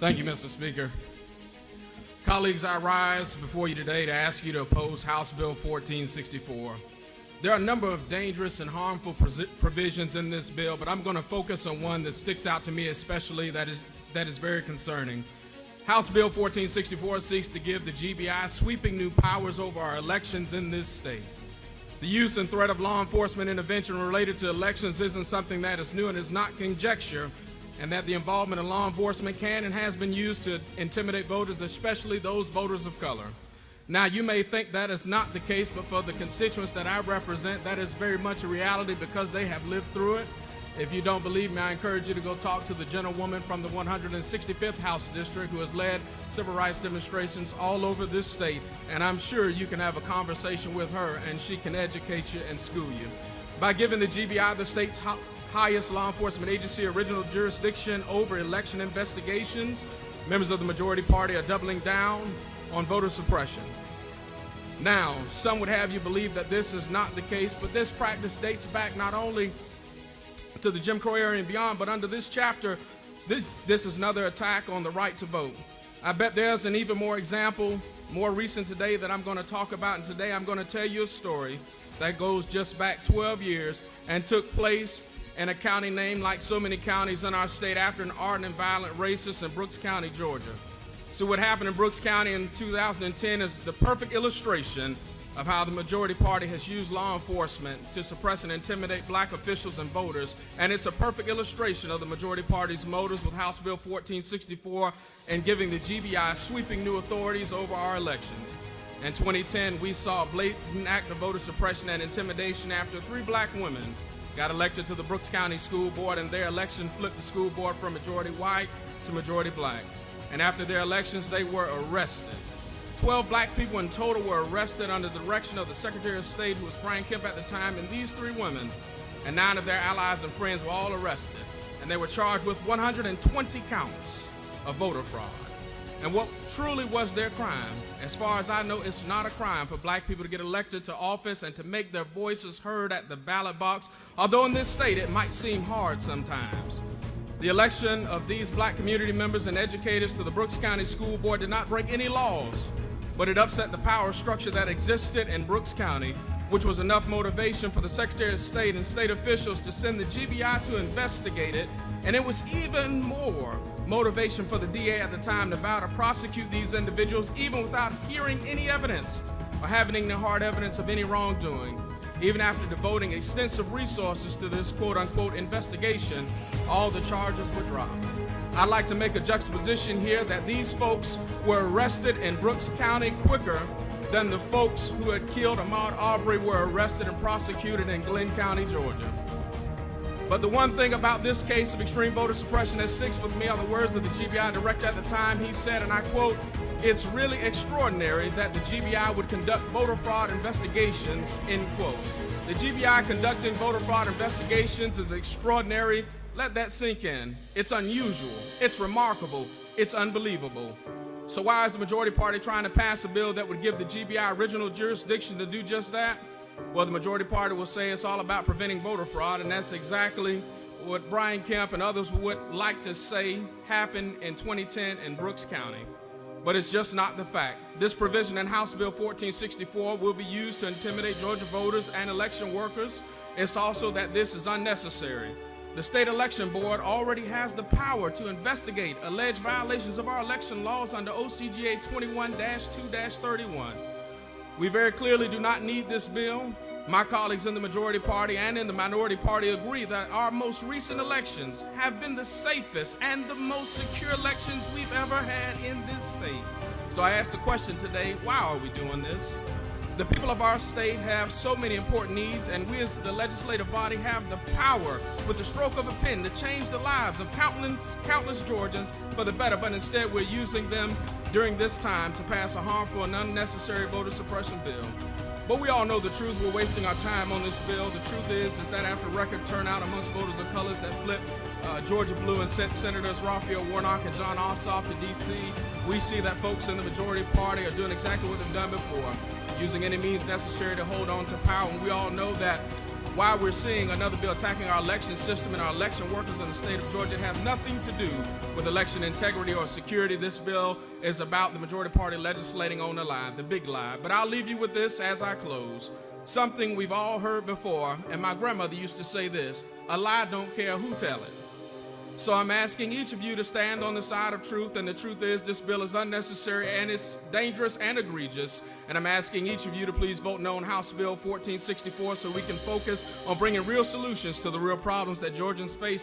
Thank you, Mr. Speaker. Colleagues, I rise before you today to ask you to oppose House Bill 1464. There are a number of dangerous and harmful provisions in this bill, but I'm going to focus on one that sticks out to me especially that is very concerning. House Bill 1464 seeks to give the GBI sweeping new powers over our elections in this state. The use and threat of law enforcement intervention related to elections isn't something that is new and is not conjecture, and that the involvement of law enforcement can and has been used to intimidate voters, especially those voters of color. Now, you may think that is not the case, but for the constituents that I represent, that is very much a reality because they have lived through it. If you don't believe me, I encourage you to go talk to the gentlewoman from the 165th House District who has led civil rights demonstrations all over this state, and I'm sure you can have a conversation with her and she can educate you and school you. By giving the GBI, the state's highest law enforcement agency, original jurisdiction over election investigations, members of the majority party are doubling down on voter suppression. Now, some would have you believe that this is not the case, but this practice dates back not only to the Jim Crow era and beyond, but under this chapter, this is another attack on the right to vote. I bet there's an even more example, more recent today that I'm going to talk about, and today I'm going to tell you a story that goes just back 12 years and took place in a county named, like so many counties in our state, after an ardent and violent racist in Brooks County, Georgia. So what happened in Brooks County in 2010 is the perfect illustration of how the majority party has used law enforcement to suppress and intimidate black officials and voters, and it's a perfect illustration of the majority party's motives with House Bill 1464 and giving the GBI sweeping new authorities over our elections. In 2010, we saw a blatant act of voter suppression and intimidation after 3 black women got elected to the Brooks County School Board, and their election flipped the school board from majority white to majority black. And after their elections, they were arrested. 12 black people in total were arrested under the direction of the Secretary of State, who was Brian Kemp at the time, and these 3 women and 9 of their allies and friends were all arrested, and they were charged with 120 counts of voter fraud. And what truly was their crime? As far as I know, it's not a crime for black people to get elected to office and to make their voices heard at the ballot box, although in this state it might seem hard sometimes. The election of these black community members and educators to the Brooks County School Board did not break any laws, but it upset the power structure that existed in Brooks County, which was enough motivation for the Secretary of State and state officials to send the GBI to investigate it, and it was even more motivation for the DA at the time to vow to prosecute these individuals even without hearing any evidence or having any hard evidence of any wrongdoing. Even after devoting extensive resources to this quote-unquote investigation, all the charges were dropped. I'd like to make a juxtaposition here that these folks were arrested in Brooks County quicker than the folks who had killed Ahmaud Arbery were arrested and prosecuted in Glenn County, Georgia. But the one thing about this case of extreme voter suppression that sticks with me are the words of the GBI director at the time. He said, and I quote, "It's really extraordinary that the GBI would conduct voter fraud investigations," end quote. The GBI conducting voter fraud investigations is extraordinary. Let that sink in. It's unusual, it's remarkable, it's unbelievable. So why is the majority party trying to pass a bill that would give the GBI original jurisdiction to do just that? Well, the majority party will say it's all about preventing voter fraud, and that's exactly what Brian Kemp and others would like to say happened in 2010 in Brooks County. But it's just not the fact. This provision in House Bill 1464 will be used to intimidate Georgia voters and election workers. It's also that this is unnecessary. The State Election Board already has the power to investigate alleged violations of our election laws under OCGA 21-2-31. We very clearly do not need this bill. My colleagues in the majority party and in the minority party agree that our most recent elections have been the safest and the most secure elections we've ever had in this state. So I ask the question today, why are we doing this? The people of our state have so many important needs, and we as the legislative body have the power with the stroke of a pen to change the lives of countless Georgians for the better, but instead we're using them during this time to pass a harmful and unnecessary voter suppression bill. But we all know the truth. We're wasting our time on this bill. The truth is that after record turnout amongst voters of colors that flipped Georgia blue and sent Senators Raphael Warnock and John Ossoff to D.C., we see that folks in the majority party are doing exactly what they've done before, using any means necessary to hold on to power. And we all know that why we're seeing another bill attacking our election system and our election workers in the state of Georgia. It has nothing to do with election integrity or security. This bill is about the majority party legislating on the lie, the big lie. But I'll leave you with this as I close. Something we've all heard before, and my grandmother used to say this: a lie don't care who tell it. So I'm asking each of you to stand on the side of truth, and the truth is this bill is unnecessary and it's dangerous and egregious. And I'm asking each of you to please vote no on House Bill 1464 so we can focus on bringing real solutions to the real problems that Georgians face